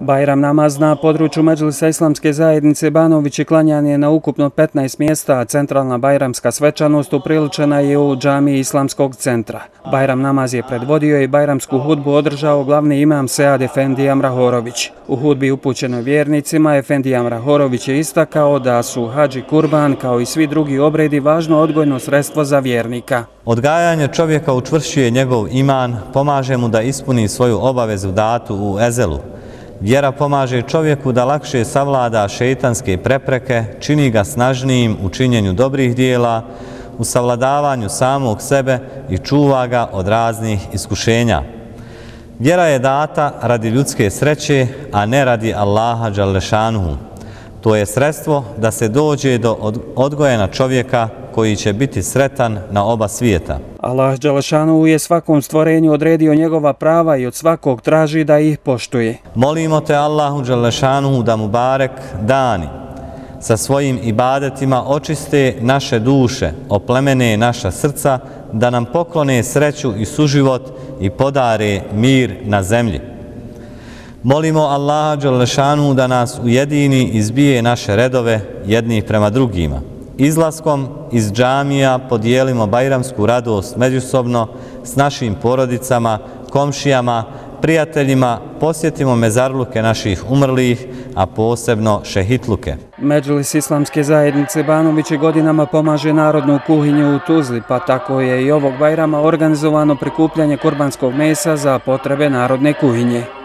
Bajram namaz na području Medžlisa Islamske zajednice Banovići klanjan je na ukupno 15 mjesta, a centralna bajramska svečanost upriličena je u džamiji Islamskog centra. Bajram namaz je predvodio i bajramsku hudbu održao glavni imam Sead Efendija Mrahorović. U hudbi upućenoj vjernicima Efendija Mrahorović je istakao da su hadž i kurban kao i svi drugi obredi važno odgojno sredstvo za vjernika. Odgajanje čovjeka učvršćuje njegov iman, pomaže mu da ispuni svoju obavezu datu u ezelu. Vjera pomaže čovjeku da lakše savlada šeitanske prepreke, čini ga snažnijim u činjenju dobrih dijela, u savladavanju samog sebe i čuva ga od raznih iskušenja. Vjera je data radi ljudske sreće, a ne radi Allaha dželešanuhu. To je sredstvo da se dođe do odgojena čovjeka koji će biti sretan na oba svijeta. Allah dželešanuhu je svakom stvorenju odredio njegova prava i od svakog traži da ih poštuje. Molimo te Allahu dželešanuhu da mu barek dani sa svojim ibadetima očiste naše duše, oplemene naša srca, da nam poklone sreću i suživot i podare mir na zemlji. Molimo Allaha dželešanu da nas ujedini i zbije naše redove jednih prema drugima. Izlaskom iz džamija podijelimo bajramsku radost međusobno s našim porodicama, komšijama, prijateljima, posjetimo mezarluke naših umrlih, a posebno šehitluke. Medžlis Islamske zajednice Banovići godinama pomaže narodnu kuhinju u Tuzli, pa tako je i ovog Bajrama organizovano prikupljanje kurbanskog mesa za potrebe narodne kuhinje.